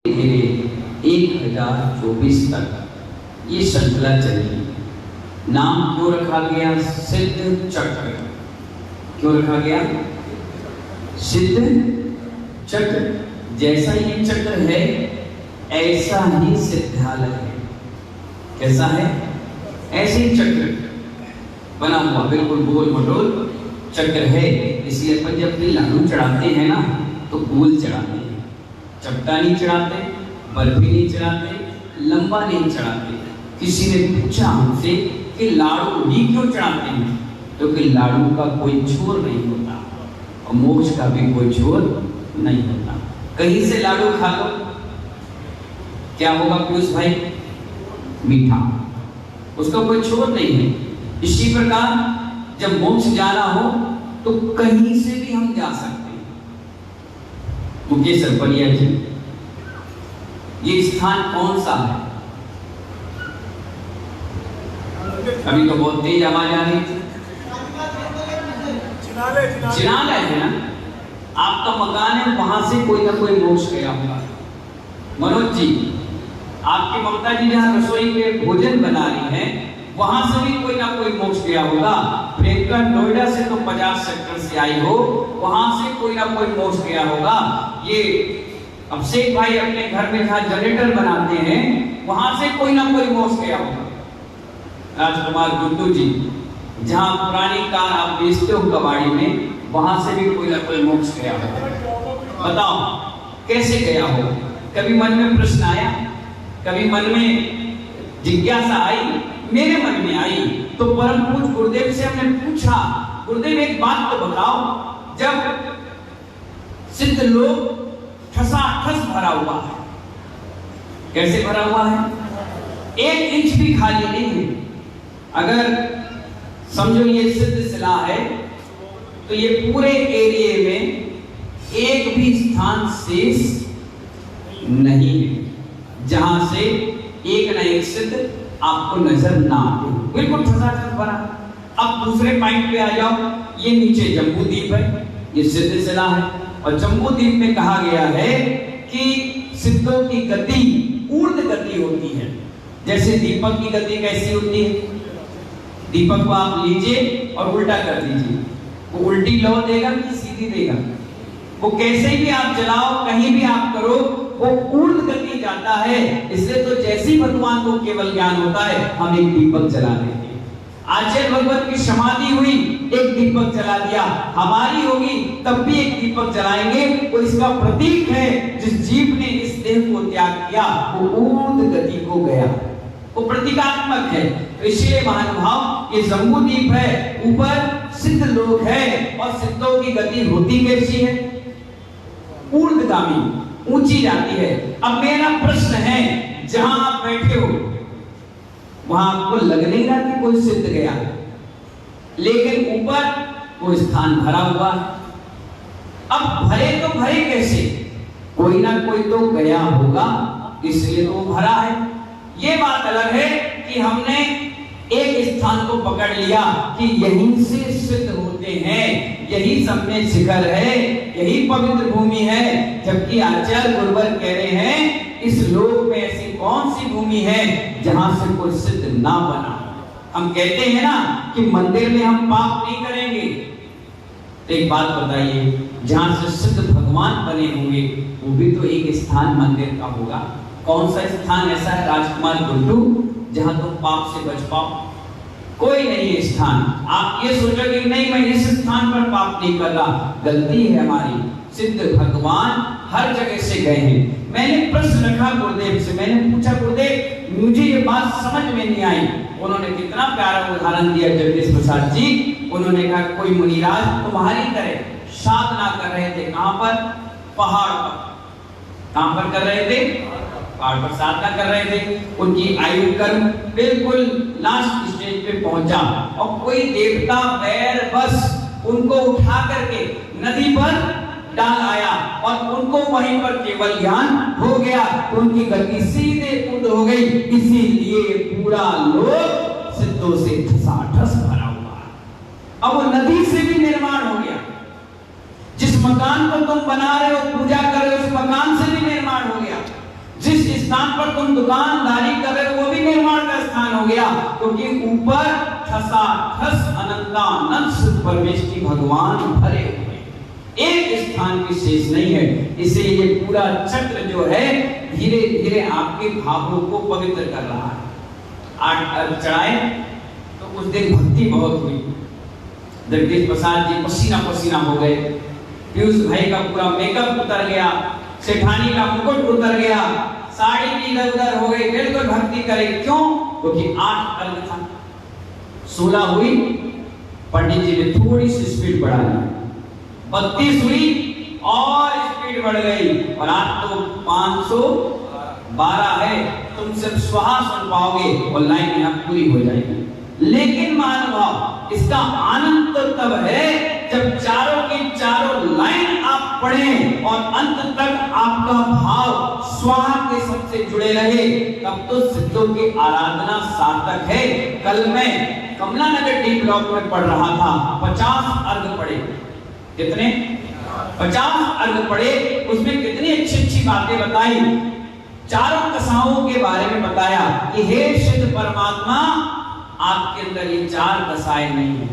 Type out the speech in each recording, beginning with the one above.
धीरे 1024 तक ये श्रृंखला चली। नाम क्यों रखा गया सिद्ध चक्र? क्यों रखा गया सिद्ध चक्र? जैसा ये चक्र है ऐसा ही सिद्धालय है। कैसा है? ऐसे ही चक्र बना हुआ, बिल्कुल गोल मटोल चक्र है। इसलिए अपन जब भी लाडू चढ़ाते हैं ना तो गोल चढ़ाते हैं, चपटा नहीं चढ़ाते, बर्फी नहीं चढ़ाते, लंबा नहीं चढ़ाते। किसी ने पूछा हमसे कि लाडू ही क्यों चढ़ाते हैं? क्योंकि लाडू का कोई छोर नहीं होता और मोक्ष का भी कोई छोर नहीं होता। कहीं से लाडू खा लो, क्या होगा पीयूष भाई? मीठा, उसका कोई छोर नहीं है। इसी प्रकार जब मोक्ष जाना हो तो कहीं से भी हम जा सकते हैं। मुकेश सरपलिया जी, ये स्थान कौन सा है? अभी तो बहुत तेज आवाज आ रही थी। चिनालय है ना? आपका मकान है, वहां से कोई ना कोई मोक्ष गया होगा। मनोज जी, आपकी ममता जी जहाँ रसोई के भोजन बना रही है वहां से भी कोई ना कोई मोक्ष गया होगा। प्रियंका नोएडा से तो 50 सेक्टर से आई हो, वहां से कोई ना कोई मोक्ष गया होगा। ये अभिषेक भाई अपने घर में जहाँ जनरेटर बनाते हैं वहां से कोई ना कोई मोक्ष गया होगा। राजकुमार गुड्डू जी, जहाँ पुरानी कार आप बेचते हो कबाड़ी में, वहां से भी कोई ना कोई मोक्ष गया होगा। बताओ कैसे गया हो? कभी मन में प्रश्न आया? कभी मन में जिज्ञासा आई? मेरे मन में आई तो परम पूज्य गुरुदेव से हमने पूछा, गुरुदेव एक बात तो बताओ, जब सिद्ध लोग ठसाठस भरा हुआ है, कैसे भरा हुआ है? 1 इंच भी खाली नहीं है। अगर समझो ये सिद्ध शिला है तो ये पूरे एरिया में एक भी स्थान शेष नहीं है जहां से एक न एक सिद्ध आपको नजर ना आए। बिल्कुल ठसाठस भरा। अब दूसरे पॉइंट पे आ जाओ। ये नीचे जम्बू द्वीप है, ये सिद्ध शिला है, और जम्बू द्वीप में कहा गया है कि सिद्धों की गति ऊर्ध्व गति होती है। जैसे दीपक की गति कैसी होती है? दीपक को आप लीजिए और उल्टा कर दीजिए, वो उल्टी लौ देगा कि सीधी देगा? वो कैसे भी आप जलाओ, कहीं भी आप करो, वो ऊर्ध्व गति जाता है। इसलिए तो जैसे ही भगवान को केवल ज्ञान होता है हम एक दीपक जला देते हैं। आचार्य भगवत की समाधि हुई, एक दीपक जला दिया। हमारी होगी तब भी एक दीपक जलाएंगे। वो इसका प्रतीक है, जिस जीव ने इस देह को त्याग किया वो ऊर्ध्व गति को गया, वो प्रतीकात्मक है। तो इसलिए महानुभाव ये जम्बू द्वीप है, ऊपर सिद्ध लोग है, और सिद्धों की गति होती कैसी है? ऊर्ध्वगामी, ऊंची जाती है। अब मेरा प्रश्न है, जहां आप बैठे हो वहां आपको लग नहीं रहा कि कोई सिद्ध गया, लेकिन ऊपर वो स्थान भरा हुआ है। अब भरे तो भरे कैसे? कोई ना कोई तो गया होगा, इसलिए तो भरा है। ये बात अलग है कि हमने एक स्थान को पकड़ लिया कि यहीं से सिद्ध होते हैं, यही सब में शिखर है, यही पवित्र भूमि है। जबकि आचार्य गुरुवर कह रहे हैं इस लोक में ऐसी कौन सी भूमि है जहां से कोई सिद्ध ना बना। हम कहते हैं ना कि मंदिर में हम पाप नहीं करेंगे, तो एक बात बताइए, जहां से सिद्ध भगवान बने होंगे वो भी तो एक स्थान मंदिर का होगा। कौन सा स्थान ऐसा है राजकुमार गुड्डू जहां तुम पाप से बच पाओ? कोई नहीं है स्थान। आप ये सोचोगे नहीं मैं इस स्थान पर पाप नहीं कर रहा, गलती है हमारी। सिद्ध भगवान हर जगह से गए हैं। मैंने प्रश्न रखा गुरुदेव से, मैंने पूछा गुरुदेव मुझे ये बात समझ में नहीं आई। उन्होंने कितना प्यारा उदाहरण दिया जगदीश प्रसाद जी। उन्होंने कहा कोई मुनिराज तुम्हारी तरह साधना कर रहे थे। कहां पर? पहाड़ पर। कहां पर कर रहे थे? पहाड़ पर साधना कर रहे थे। उनकी आयु कर्म बिल्कुल लास्ट स्टेज पे पहुंचा, और कोई देवता बैर बस उनको उठा करके नदी पर डाल आया और उनको वहीं पर केवल ज्ञान हो गया, तो उनकी गति सीधे कूद हो गई। इसीलिए पूरा लोक सिद्धों से ठसाठस भरा हुआ। अब वो नदी से भी निर्माण हो गया। जिस मकान को तुम बना रहे हो, पूजा कर रहे हो, उस मकान से भी निर्माण हो गया। स्थान पर तुम दुकानदारी कर रहे हो वो भी निर्माण का स्थान हो गया, क्योंकि ऊपर ठसाठस अनंतानंद सुख परमेश की भगवान भरे हुए, एक स्थान भी शेष नहीं है। इसलिए ये पूरा चक्र जो है धीरे धीरे आपके भावों को पवित्र कर रहा है। 8 अर्घ चढ़ाए तो उस दिन भक्ति बहुत हुई, जगदीश प्रसाद जी पसीना पसीना हो गए, पीयूष भाई का पूरा मेकअप उतर गया, सेठानी का मुकुट उतर गया, साड़ी भी इधर उधर हो गई, बिल्कुल भक्ति करे। क्यों? क्योंकि 8 अर्घ था, 16 हुई, पंडित जी ने थोड़ी सी स्पीड बढ़ा ली, 32 हुई और स्पीड बढ़ गई, और आज तो 512 है, तुम सिर्फ स्वाहा सुन पाओगे और लाइन यहाँ पूरी हो जाएगी। लेकिन महानुभाव, इसका आनंद तो तब है जब चारों की चारों लाइन आप पढ़ें और अंत तक आपका भाव स्वाहा के सबसे जुड़े रहे, तब तो सिद्धों की आराधना सार्थक है। कल मैं कमला नगर डी ब्लॉक में पढ़ रहा था, 50 अर्घ पढ़े। कितने? 50 अर्घ पढ़े। उसमें कितनी अच्छी अच्छी बातें बताई, चारों दशाओं के बारे में बताया कि हे सिद्ध परमात्मा, आपके अंदर ये 4 दशाएं नहीं है,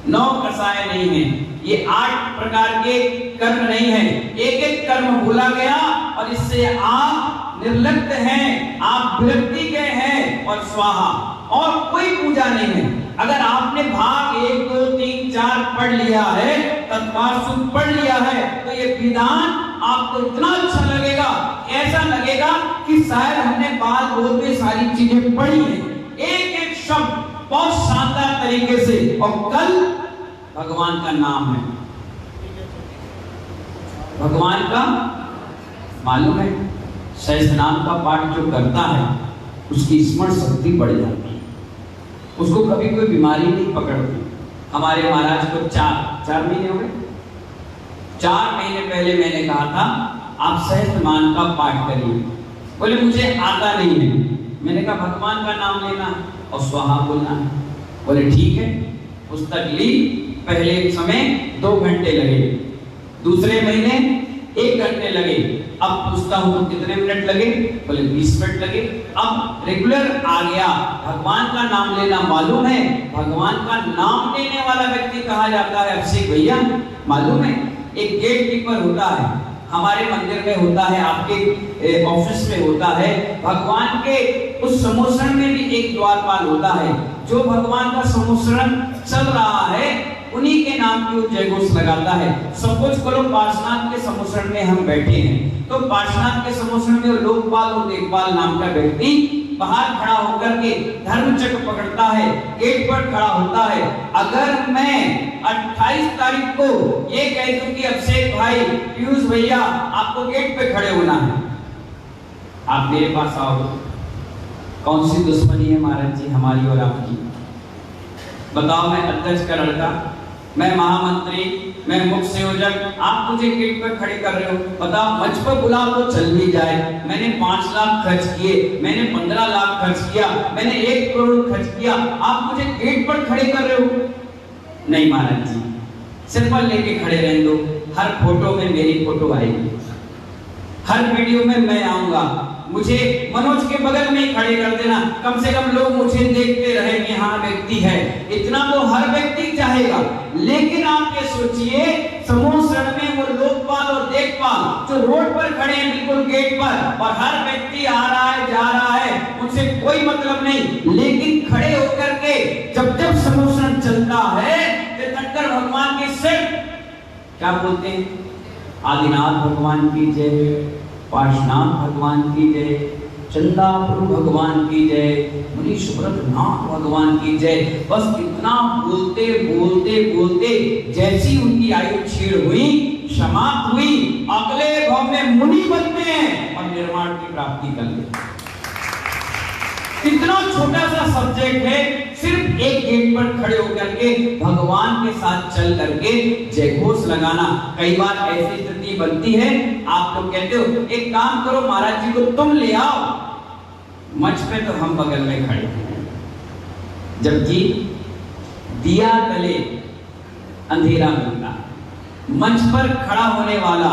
9 दशाएं नहीं है, ये 8 प्रकार के कर्म नहीं है, एक एक कर्म भूला गया और इससे आप निर्लिप्त हैं, आप विरक्ति गए हैं और स्वाहा, और कोई पूजा नहीं है। अगर आपने भाग 1 2 3 4 पढ़ लिया है, तत्वार सूत्र पढ़ लिया है, तो ये विधान आपको इतना अच्छा लगेगा, ऐसा लगेगा कि शायद हमने बात बोलते सारी चीजें पढ़ी है, एक एक शब्द बहुत शानदार तरीके से। और कल भगवान का नाम है, भगवान का मालूम है, सहस्त्र नाम का पाठ जो करता है उसकी स्मरण शक्ति बढ़ जाती है, उसको कभी कोई बीमारी नहीं पकड़ती। हमारे महाराज को 4 महीने हो गए, 4 महीने पहले मैंने कहा था आप सहस्त्र नाम का पाठ करिए, बोले मुझे आता नहीं है। मैंने कहा भगवान का नाम लेना और स्वाहा बोलना है, बोले ठीक है। पुस्तक ली, पहले समय 2 घंटे लगे, दूसरे महीने 1 घंटे लगे, अब पूछता हूं तो कितने मिनट लगे, बोले 20 मिनट लगे। अब रेगुलर आ गया, भगवान का नाम लेना मालूम है। भगवान का नाम लेने वाला व्यक्ति कहा जाता है अभिषेक भैया, मालूम है? एक गेट कीपर होता है, हमारे मंदिर में होता है, आपके ऑफिस में होता है, भगवान के उस समोसरण में भी एक द्वारपाल होता है, जो भगवान का समोसरण चल रहा है उन्हीं के नाम की वो जयघोष लगाता है। सपोज करो पार्श्वनाथ के समोसरण में हम बैठे हैं, तो पार्श्वनाथ के समोसरण में लोकपाल और देखपाल नाम का व्यक्ति बाहर खड़ा होकर के धर्म चक्र पकड़ता है, गेट पर खड़ा होता है। अगर मैं 28 तारीख को ये कह दूं कि अभिषेक भाई, पीयूष भैया आपको गेट पे खड़े होना है, आप मेरे पास आओ, कौन सी दुश्मनी है महाराज जी हमारी और आपकी? बताओ, मैं अध्यक्ष का लड़का, मैं महामंत्री, मैं मुख्य संयोजक, आप मुझे गेट पर खड़े कर रहे हो। बताओ, मंच पर बुलाओ तो चल भी जाए। मैंने 5 लाख खर्च किए, मैंने 15 लाख खर्च किया, मैंने 1 करोड़ खर्च किया, आप मुझे गेट पर खड़े कर रहे हो? नहीं महाराज जी, सिंपल लेके खड़े रहने दो, हर फोटो में मेरी फोटो आएगी, हर वीडियो में मैं आऊंगा, मुझे मनोज के बगल में ही खड़े कर देना, कम से कम लोग मुझे देखते रहे कि हाँ व्यक्ति है। इतना तो हर व्यक्ति चाहेगा, लेकिन आप ये सोचिए समोसरण में वो लोकपाल और देखपाल जो रोड पर खड़े हैं बिल्कुल गेट पर, और हर व्यक्ति आ रहा है जा रहा है, उनसे कोई मतलब नहीं, लेकिन खड़े होकर के जब जब समोसरण चलता है तीर्थंकर भगवान के सिर क्या बोलते हैं? आदिनाथ भगवान की जय, पार्श्वनाथ भगवान की जय, चंदा प्रभु भगवान की जय, मुनि सुब्रतनाथ भगवान की जय। बस इतना बोलते बोलते बोलते जैसी उनकी आयु छीड़ हुई, समाप्त हुई, अगले भाव में मुनि बनते हैं और निर्वाण की प्राप्ति कर लेते हैं। इतना छोटा सा सब्जेक्ट है, सिर्फ एक गेट पर खड़े होकर के भगवान के साथ चल करके जयघोष लगाना। कई बार ऐसी स्थिति बनती है, आप लोग कहते हो एक काम करो महाराज जी को तुम ले आओ मंच पे, तो हम बगल में खड़े हैं, जबकि दिया तले अंधेरा मिलता, मंच पर खड़ा होने वाला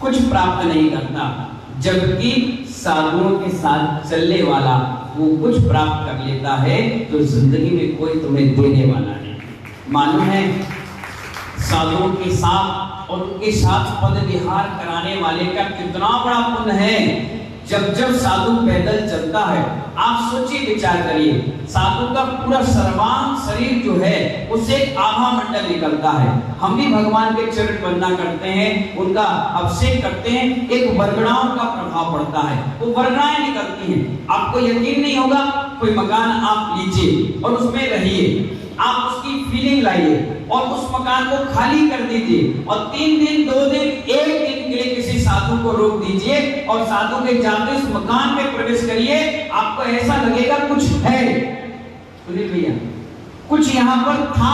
कुछ प्राप्त नहीं करता, जबकि साधुओं के साथ चलने वाला वो कुछ प्राप्त कर लेता है तो जिंदगी में कोई तुम्हें देने वाला नहीं। मालूम है साधुओं के साथ और उनके साथ पद विहार कराने वाले का कितना बड़ा पुण्य है। जब जब साधु पैदल चलता है, आप सोचिए विचार करिए, साधु का पूरा सर्वांग शरीर जो है उससे एक आभा मंडल निकलता है। हम भी भगवान के चरण वंदना करते हैं, उनका अभिषेक करते हैं, एक वरगणाओं का प्रभाव पड़ता है, वो वरगणाएं निकलती हैं। आपको यकीन नहीं होगा, कोई मकान आप लीजिए और उसमें रहिए, आप उसकी फीलिंग लाइए और उस मकान को खाली कर दीजिए और 3 दिन 2 दिन 1 दिन के लिए किसी साधु को रोक दीजिए और साधु के जाते उस मकान में प्रवेश करिए, आपको ऐसा लगेगा कुछ है। सुनिए भैया, कुछ यहाँ पर था,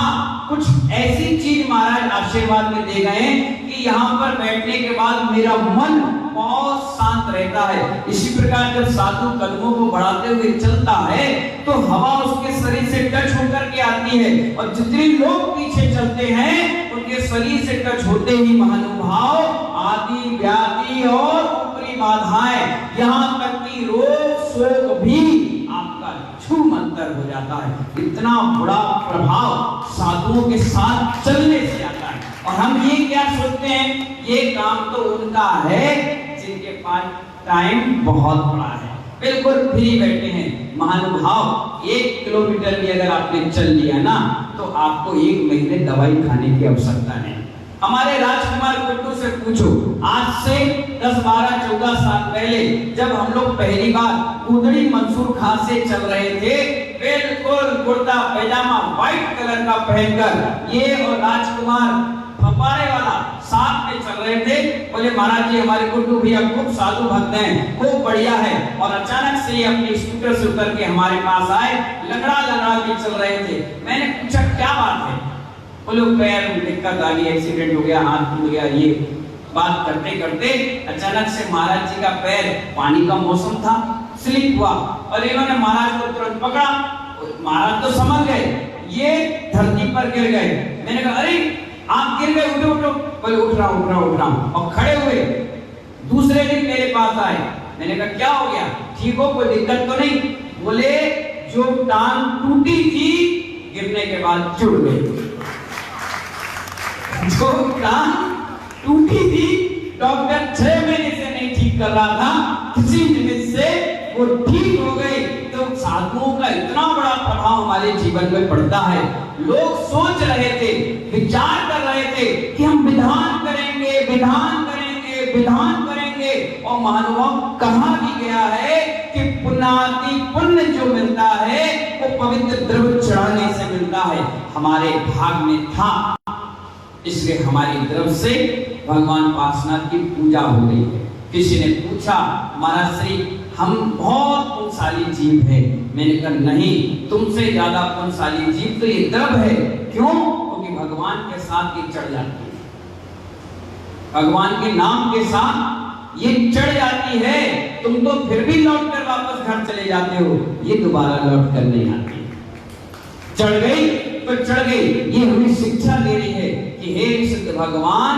कुछ ऐसी चीज महाराज आशीर्वाद में दे गए कि यहाँ पर बैठने के बाद मेरा मन बहुत शांत रहता है। इसी प्रकार जब साधु कदमों को बढ़ाते हुए चलता है तो हवा उसके शरीर से टच होकर के आती है और जितने लोग पीछे चलते हैं उनके शरीर से टच होते ही महानुभाव आदि व्याधि और ऊपरी बाधाएं, यहाँ तक कि रोग शोक भी आपका छू मंतर हो जाता है। इतना बड़ा प्रभाव साधुओं के साथ चलने से आता है। और हम ये क्या सोचते हैं, ये काम तो उनका है जिनके पास टाइम बहुत बड़ा है, बिल्कुल फ्री बैठे हैं। महानुभाव 1 किलोमीटर भी अगर आपने चल लिया ना तो आपको 1 महीने दवाई खाने की आवश्यकता नहीं। हमारे राजकुमार कुट्टू से पूछो, आज से 10, 12, 14 साल पहले जब हम लोग पहली बार उदड़ी मंसूर खां से चल रहे थे, बिल्कुल कुर्ता पैजामा व्हाइट कलर का पहनकर ये और राजकुमार फपारे वाला साथ में चल रहे थे। बोले महाराज जी हमारे कुट्टू भैया खूब साधु भक्त हैं, खूब बढ़िया है। और अचानक से ये अपनी स्कूटर से उतर के हमारे पास आए, लंगड़ा लंगड़ा के चल रहे थे। मैंने पूछा क्या बात है? बोले पैर में दिक्कत आ गई, एक्सीडेंट हो गया, हाथ टूट गया। ये बात करते करते अचानक से महाराज जी का पैर, पानी का मौसम था, स्लिप हुआ और इन्होंने महाराज को तुरंत पकड़ा। महाराज तो समझ गए, ये धरती पर गिर गए। मैंने कहा अरे आप गिर गए, उठो उठो। बोले उठ रहा हूं और खड़े हुए। दूसरे दिन मेरे पास आए, मैंने कहा क्या हो गया, ठीक हो, कोई दिक्कत तो नहीं? बोले जो टांग टूटी थी गिरने के बाद जुड़ गई। जो टांग टूटी थी डॉक्टर 6 महीने से नहीं ठीक कर रहा था, किसी निमित्त से वो ठीक हो गई। तो साधुओं का इतना बड़ा प्रभाव हमारे जीवन में पड़ता है। लोग सोच रहे थे, विचार कर रहे थे कि हम विधान करेंगे, विधान करेंगे, विधान करेंगे, और महानुभाव कहा भी गया है कि पुण्याति पुण्य जो मिलता है वो पवित्र द्रव्य चढ़ाने से मिलता है। हमारे भाग में था, इसलिए हमारी तरफ से भगवान पार्श्वनाथ की पूजा हो रही है। किसी ने पूछा महाराज श्री हम बहुत पुण्यशाली जीव है। मैंने कहा नहीं, तुमसे ज्यादा पुण्यशाली जीव तो ये द्रव्य है। क्यों? क्योंकि भगवान के साथ ये चढ़ जाती है, भगवान के नाम के साथ ये चढ़ जाती है। तुम तो फिर भी लौट कर वापस घर चले जाते हो, ये दोबारा लौट कर नहीं आती। चढ़ गई तो चढ़ गई। ये हमें शिक्षा दे रही है कि हे सिद्ध भगवान,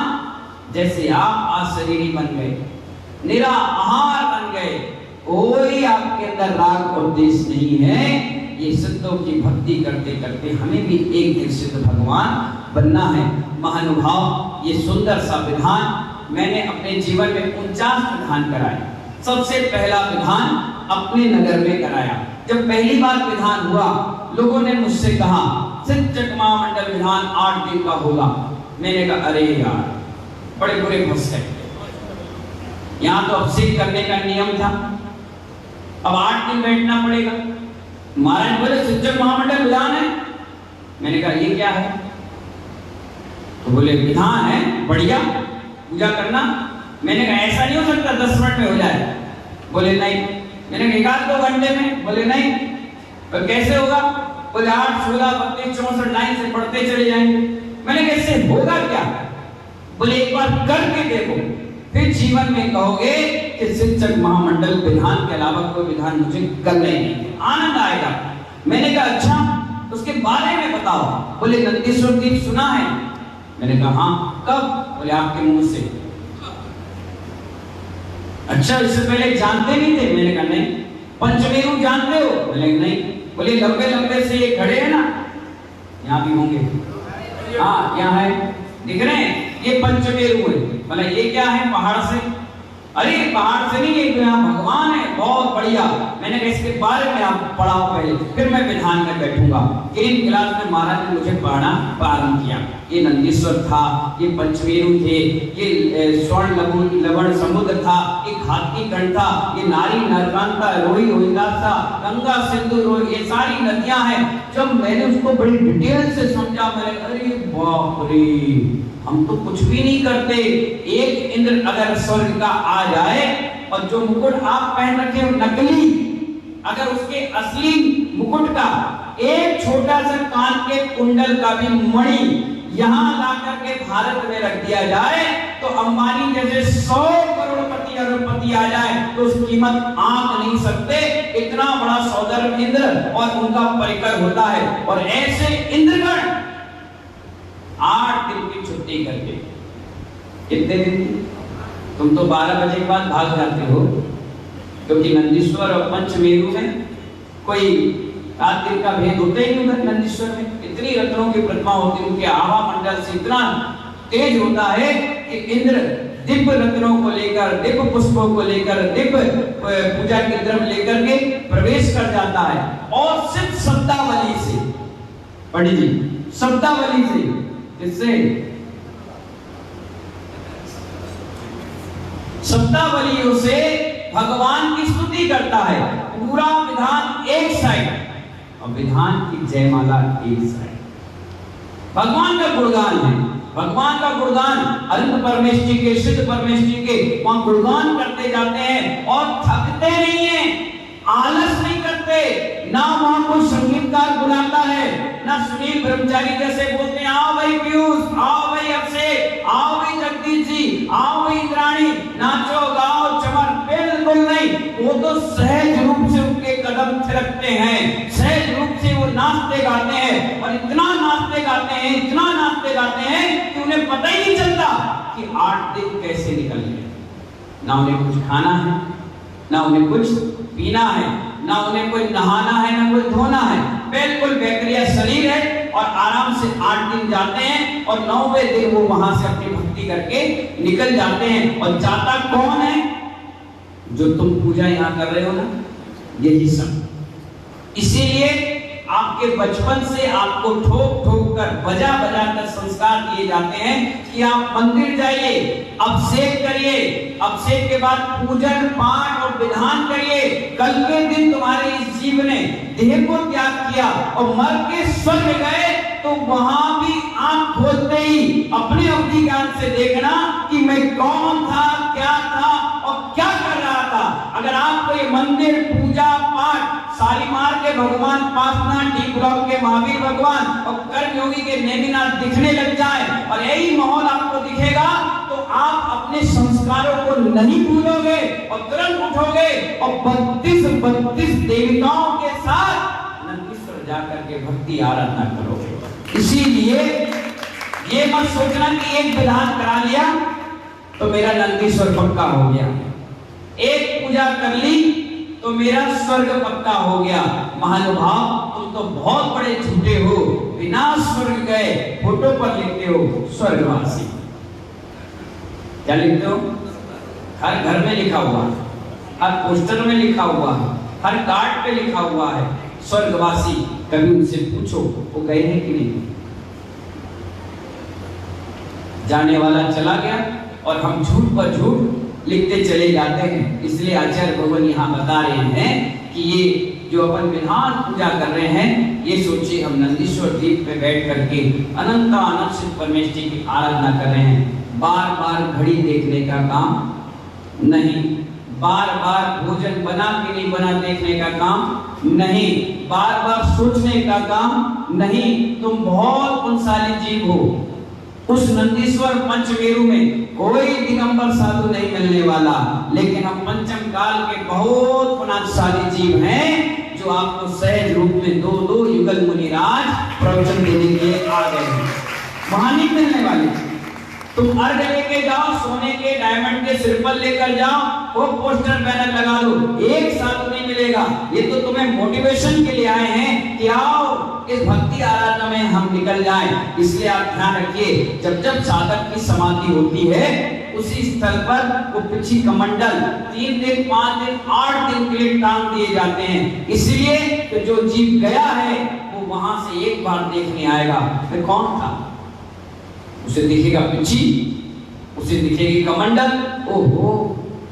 जैसे आप आज शरीरी बन गए, निरा आहार बन गए, कोई आपके अंदर राग और द्वेष नहीं है। ये सिद्धों की भक्ति करते करते हमें भी एक दिन सिद्ध भगवान बनना है। महानुभाव ये सुंदर सा विधान मैंने अपने जीवन में 49 विधान कराए। सबसे पहला विधान अपने नगर में कराया। जब पहली बार विधान हुआ, लोगों ने मुझसे कहा सिद्धक महामंडल विधान 8 दिन का होगा। मैंने कहा अरे यार, बड़े बुरे फंस गए। यहाँ तो अभिषेक करने का नियम था, अब 8 दिन बैठना पड़ेगा। महाराज बोले सिद्धक महामंडल विधान है। मैंने कहा ये क्या है? तो बोले विधान है, बढ़िया पूजा करना। मैंने कहा ऐसा नहीं हो सकता 10 मिनट में हो जाए। बोले नहीं। मैंने कहा 1-2 घंटे में? बोले नहीं। तो कैसे होगा? बोले 8, 16, 32, 64 लाइन से पढ़ते चले जाएंगे। मैंने कहा इससे होगा क्या? बोले एक बार करके देखो, फिर जीवन में कहोगे कि सिद्धक महामंडल विधान के अलावा कोई विधान मुझे करना ही नहीं, आनंद आएगा। मैंने कहा अच्छा, उसके बारे में बताओ। बोले नंदीश्वर दीप सुना है? मैंने कहा हाँ। कब? बोले आपके मुंह से। अच्छा, इससे पहले जानते नहीं थे? मैंने कहा नहीं। पंचमेरु जानते हो? बोले नहीं। बोले लंबे लंबे से ये खड़े हैं ना, यहाँ भी होंगे। हाँ, क्या है? दिख रहे हैं? ये पंचमेरु है। बोला ये क्या है? पहाड़ से? अरे पहाड़ से नहीं, ये तो यहाँ भगवान है, बहुत बढ़िया। मैंने कहा इसके बारे में आप पढ़ाओ पहले, फिर मैं विधान में बैठूंगा। ग्रीन क्लास में महाराज ने मुझे पढ़ाना प्रारंभ किया। ये नंदीश्वर था, ये पंचमेरु थे, ये स्वर्ण लवण समुद्र था, ये घाती गण था, ये नारी नरकांता रोही रोहिदासा, गंगा सिंधु रोही, ये सारी नदियां हैं। जब मैंने उसको बड़ी डिटेल से समझा, मैंने अरे बाप रे, हम तो कुछ भी नहीं करते। एक इंद्र अगर स्वर्ग का आ जाए और जो मुकुट आप पहन रखे हो नकली, अगर उसके असली मुकुट का एक छोटा सा कान के कुंडल का भी मणि यहां ला करके भारत में रख दिया जाए, तो अंबानी जैसे 100 करोड़पति अरबपति आ जाए तो उसकी कीमत आंक नहीं सकते। इतना बड़ा सौदर्भ इंद्र और उनका परिकर होता है। और ऐसे इंद्रगण 8 दिन की छुट्टी करके, कितने दिन की? तुम तो 12 बजे के बाद भाग जाते हो, क्योंकि नंदीश्वर और पंचमेरु में कोई 7 दिन का भेद होता ही नहीं। उधर नंदीश्वर में इतनी रत्नों की प्रतिमा होती है, उनके आभा मंडल से इतना तेज होता है कि इंद्र दिव्य रत्नों को लेकर, दिव्य पुष्पों को लेकर, दिव्य पूजा के द्रव्य लेकर के प्रवेश कर जाता है। और सिर्फ शब्दावली से, पंडित जी, शब्दावली से, किससे? शब्दावलियों से भगवान की स्तुति करता है। पूरा विधान एक साइड और विधान की जयमाला एक साइड। भगवान का गुणगान है, भगवान का गुणगान अनंत परमेष्टि के, सिद्ध परमेष्टि के वहां गुणगान करते जाते हैं और थकते नहीं है, आलस नहीं करते। ना वहां कोई संगीतकार बुलाता है, ना सुनील ब्रह्मचारी जैसे बोलते हैं आओ भाई पीयूष, आओ भाई अभिषेक, आओ भाई जगदीश जी, आओ भाई इंद्राणी, नाचो गाओ चमर, बिल्कुल नहीं। वो तो सहज रूप से उनके कदम थिरकते हैं, सहज रूप से वो नाचते गाते हैं। और इतना नाचते गाते हैं, इतना नाचते गाते हैं कि उन्हें पता ही नहीं चलता कि 8 दिन कैसे निकल गए। ना उन्हें कुछ खाना है, ना उन्हें कुछ पीना है, ना उन्हें कोई नहाना है, ना कोई धोना है। बिल्कुल बेकरिया शरीर है और आराम से 8 दिन जाते हैं और 9वें दिन वो वहां से अपनी भक्ति करके निकल जाते हैं। और जाता कौन है? जो तुम पूजा यहाँ कर रहे हो ना, यही सब। इसीलिए आपके बचपन से आपको ठोक ठोक कर, बजा बजा कर संस्कार दिए जाते हैं कि आप मंदिर जाइए, अभिषेक करिए, अभिषेक के बाद पूजन पाठ और विधान करिए। कल के दिन तुम्हारे इस जीव ने देह को त्याग किया और मर के स्वर्ग गए, तो वहां भी आंख खोलते ही अपने अवधि ज्ञान से देखना कि मैं कौन था, क्या था और क्या कर रहा था। अगर आपको ये मंदिर, पूजा पाठ, शालीमार के भगवान पासना, डी ब्लॉक के महावीर भगवान और कर्मयोगी के नेमिनाथ दिखने लग जाए और यही माहौल आपको दिखेगा, तो आप अपने संस्कारों को नहीं भूलोगे और तुरंत उठोगे और 32 देवताओं के साथ नंदीश्वर जाकर के भक्ति आराधना करोगे। इसीलिए ये मत सोचना कि एक विधान करा लिया तो मेरा नंदीश्वर पक्का हो गया, एक पूजा कर ली तो मेरा स्वर्ग पक्का हो गया। महानुभाव, तुम तो बहुत बड़े झूठे हो। बिना स्वर्ग गए फोटो पर लिखते हो स्वर्गवासी। क्या लिखते हो? हर घर में लिखा हुआ है, हर पोस्टर में लिखा हुआ है, हर कार्ड पे लिखा हुआ है स्वर्गवासी। कभी उनसे पूछो वो गए हैं कि नहीं? जाने वाला चला गया और हम झूठ पर झूठ लिखते चले जाते हैं। इसलिए आचार्य भगवान यहाँ बता रहे हैं कि ये जो अपन विधान पूजा कर रहे हैं, ये सोचिए हम नंदीश्वर द्वीप पे बैठ करके अनंत अनंत सिद्ध परमेष्टि की आराधना कर रहे हैं। बार बार घड़ी देखने का काम नहीं, बार बार भोजन बना कि नहीं बना देखने का काम नहीं, बार बार सोचने का काम नहीं। तुम बहुत पुण्यशाली जीव हो। उस नंदीश्वर पंचमेरु में कोई दिगंबर साधु नहीं मिलने वाला, लेकिन हम पंचम काल के बहुत पुण्यशाली जीव हैं जो आपको सहज रूप में 2 युगल मुनिराज प्रवचन देने के लिए आ गए हैं। वहां नहीं मिलने वाले। तुम अर्घ लेके जाओ, सोने के डायमंड के सिरपल लेकर जाओ, वो पोस्टर बैनर लगा दो, एक साथ नहीं मिलेगा। ये तो तुम्हें मोटिवेशन के लिए आए हैं कि आओ इस भक्ति आराधना में हम निकल जाएं। इसलिए आप ध्यान रखिए, जब जब साधक की समाधि होती है उसी स्थल पर वो पिछी कमंडल 3 दिन 5 दिन 8 दिन के लिए टांग दिए जाते हैं। इसलिए तो जो जीव गया है वो वहां से एक बार देखने आएगा, मैं कौन था, उसे दिखेगा पिछी, उसे दिखेगी कमंडल, ओहो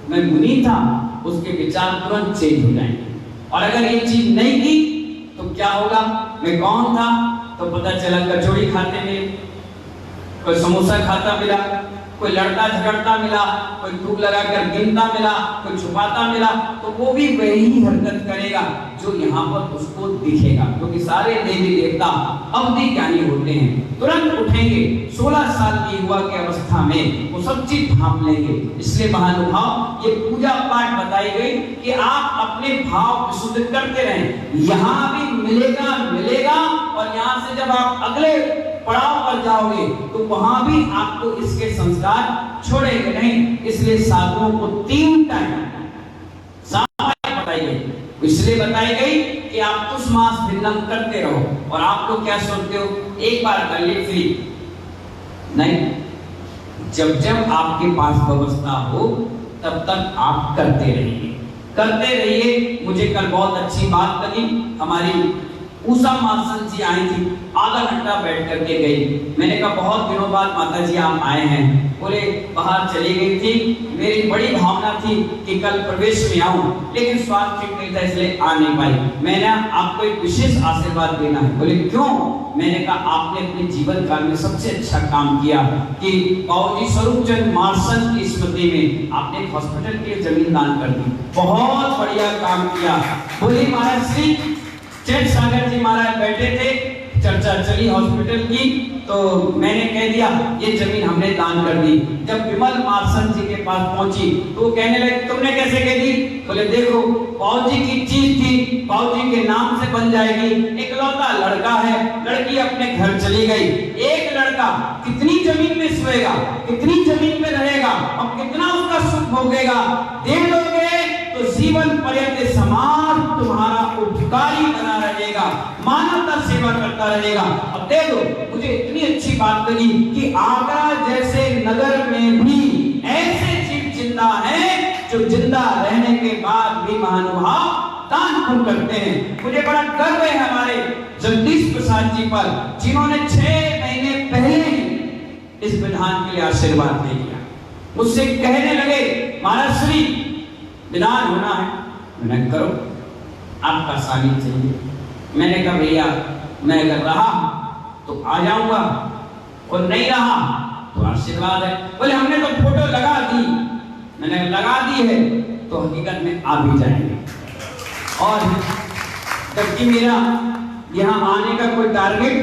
मैं मुनि था, उसके विचार तुरंत चेंज हो जाएंगे। और अगर ये चीज नहीं की तो क्या होगा, मैं कौन था, तो पता चला कचौड़ी खाते मिले, कोई समोसा खाता मिला, कोई लड़ता झगड़ता मिला, कोई धूप लगाकर गिनता मिला, कोई छुपाता मिला, तो वो भी वही हरकत करेगा जो यहाँ पर उसको दिखेगा। क्योंकि सारे देवी देवता अवधि ज्ञानी होते हैं, तुरंत उठेंगे, 16 साल की युवा की अवस्था में वो सब चीज भाप लेंगे। इसलिए महानुभाव ये पूजा पाठ बताई गई कि आप अपने भाव विशुद्ध करते रहें, यहाँ भी मिलेगा मिलेगा, और यहाँ से जब आप अगले पड़ाव पर जाओगे तो वहां भी आपको इसके संस्कार छोड़ेंगे नहीं। इसलिए साधुओं को 3 टाइम बताई गई, इसलिए बताई गई कि आप तुस मास भिन्नम करते रहो। और आप लोग क्या सोचते हो, एक बार कर ली फ्री नहीं, जब जब आपके पास व्यवस्था हो तब तक आप करते रहिए, करते रहिए। मुझे कल बहुत अच्छी बात लगी, हमारी उषा मासन जी आई थी, आधा घंटा बैठ करके गई। मैंने कहा बहुत दिनों बाद माता जी आप आए हैं, बोले बाहर चली गई थी, मेरी बड़ी भावना थी कि कल प्रवेश में आऊं, लेकिन स्वास्थ्य ठीक नहीं था इसलिए आ नहीं पाई। मैंने आपको एक विशेष आशीर्वाद देना है। बोले क्यों? मैंने कहा आपने अपने जीवन काल में सबसे अच्छा काम किया कि बाबूजी स्वरूप चंद मार्शन की स्मृति में आपने एक हॉस्पिटल के लिए जमीन दान कर दी, बहुत बढ़िया काम किया। बोले महाराज श्री चेत सागर जी महाराज बैठे थे, चर्चा चली हॉस्पिटल की, तो मैंने कह दिया ये जमीन हमने दान कर दी। जब विमल मार्शन जी के पास पहुंची तो वो कहने लगे तुमने कैसे कह दी? बोले देखो बाबूजी की चीज थी, बाबूजी के नाम से बन जाएगी, इकलौता लड़का है, लड़की अपने घर चली गई, एक लड़का कितनी जमीन में सोएगा, कितनी जमीन में रहेगा और कितना उसका सुख भोगेगा, दे दोगे तो जीवन पर्यंत समाज तुम्हारा उपकारी बना रहेगा, मानवता सेवा करता रहेगा। अब दे दो। मुझे इतनी अच्छी बात लगी कि आगरा जैसे नगर में भी ऐसे जीव जिंदा हैं जो जिंदा रहने के बाद भी महानुभाव दान पुण्य करते हैं। मुझे बड़ा गर्व है हमारे जगदीश प्रसाद जी पर, जिन्होंने 6 महीने पहले इस विधान के लिए आशीर्वाद दे दिया। मुझसे कहने लगे महाराज श्री विधान होना है, मैंने करो, आपका सानिध्य चाहिए। मैंने कहा भैया मैं अगर रहा तो आ जाऊंगा और नहीं रहा तो आशीर्वाद है। बोले हमने तो फोटो लगा दी। मैंने लगा दी है तो हकीकत में आ भी जाएंगे। और जबकि मेरा यहाँ आने का कोई टारगेट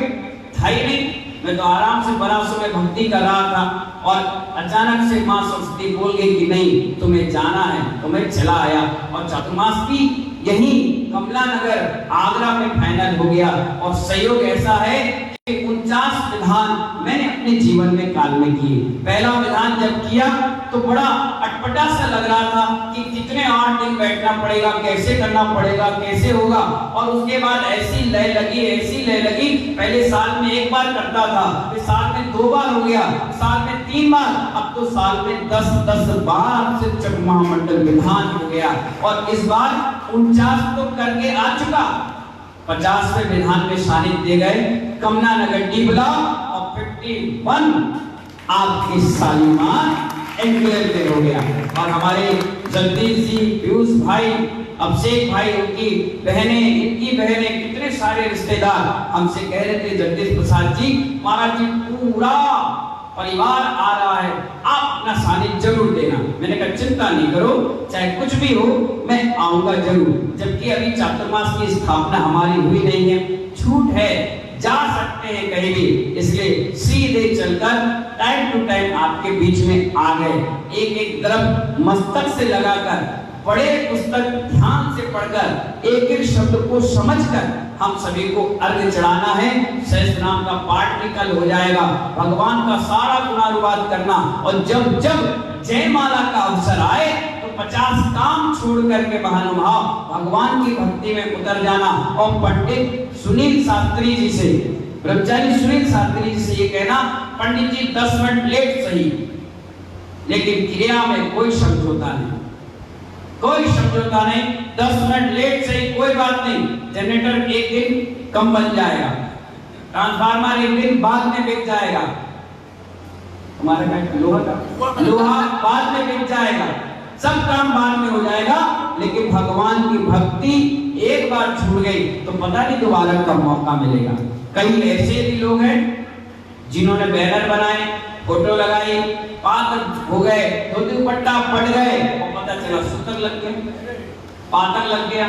था ही नहीं, मैं तो आराम से बरासों में भक्ति कर रहा था और अचानक से माँ सरस्वती बोल गई कि नहीं तुम्हें जाना है, तो मैं चला आया। और चातुर्मास की यही कमला नगर आगरा में फाइनल हो गया। और सहयोग ऐसा है कि 49 विधान मैंने अपने जीवन में काल में किए। पहला विधान जब किया तो बड़ा अटपटा सा लग रहा था कि कितने 8 दिन बैठना पड़ेगा, कैसे करना पड़ेगा, कैसे होगा। और उसके बाद ऐसी लय लगी, पहले साल में 1 बार करता था, फिर साल में 2 बार हो गया, साल में 3 बार, अब तो साल में 10 बार शिक्षक महामंडल विधान हो गया। और इस बार 49 तो करके आ चुका, 50वें विधान में सानिध्य गए कमला नगर टीबला और 51 आपकी सालिमार एंगुलर पे हो गया। और हमारे जगदीश जी, पीयूष भाई, अभिषेक भाई, उनकी बहनें, इनकी बहनें, कितने सारे रिश्तेदार हमसे कह रहे थे जगदीश प्रसाद जी महाराज जी पूरा परिवार आ रहा है, आप अपना सानिध्य जरूर देना। मैंने कहा चिंता नहीं करो, चाहे कुछ भी हो मैं आऊंगा जरूर। जबकि अभी चातुर्मास की स्थापना हमारी हुई नहीं है, छूट है, जा सकते हैं कहीं भी, इसलिए सीधे चलकर टाइम टू टाइम आपके बीच में आ गए। एक एक तरफ मस्तक से लगाकर बड़े पुस्तक ध्यान ध्यान से पढ़कर एक एक शब्द को समझकर हम सभी को अर्घ्य चढ़ाना है। सहस्त्र नाम का पाठ निकल हो जाएगा, भगवान का सारा गुणानुवाद करना, और जब जब जयमाला का अवसर आए तो 50 काम छोड़ करके महानुभाव भगवान की भक्ति में उतर जाना। और पंडित सुनील शास्त्री जी से, ब्रह्मचारी सुनील शास्त्री जी से ये कहना, पंडित जी 10 मिनट लेट सही, लेकिन क्रिया में कोई समझौता नहीं, कोई समझौता नहीं। 10 मिनट लेट सही, कोई बात नहीं। जनरेटर एक दिन कम बन जाएगा, ट्रांसफार्मर एक दिन बाद में बिक जाएगा, हमारे में लोहा बाद में बिक जाएगा, सब काम बाद में हो जाएगा। लेकिन भगवान की भक्ति एक बार छूट गई तो पता नहीं दोबारा कब मौका मिलेगा। कई ऐसे भी लोग हैं जिन्होंने बैनर बनाए, फोटो लगाई, पातक हो गए, धोती दुपट्टा पड़ गए और पता चला सूतक लग गया, पातक लग गया,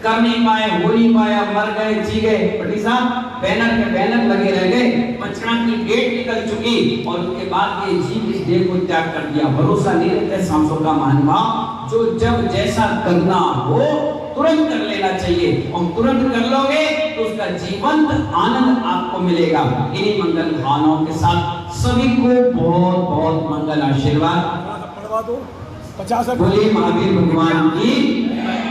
कर नहीं पाए, हो नहीं पाया, मर गए, जी गए। पटी साहब बैनर पे बैनर लगे रह गए, बचना की डेट निकल चुकी और उसके बाद ये जीव इस देह को त्याग कर दिया। भरोसा नहीं रहता सांसों का महानुभाव, जो जब जैसा करना हो तुरंत कर लेना चाहिए, और तुरंत कर लोगे तो उसका जीवंत आनंद आपको मिलेगा। इन्हीं मंगल भावनाओं के साथ सभी को बहुत बहुत मंगल आशीर्वाद। बोलिए महावीर भगवान की।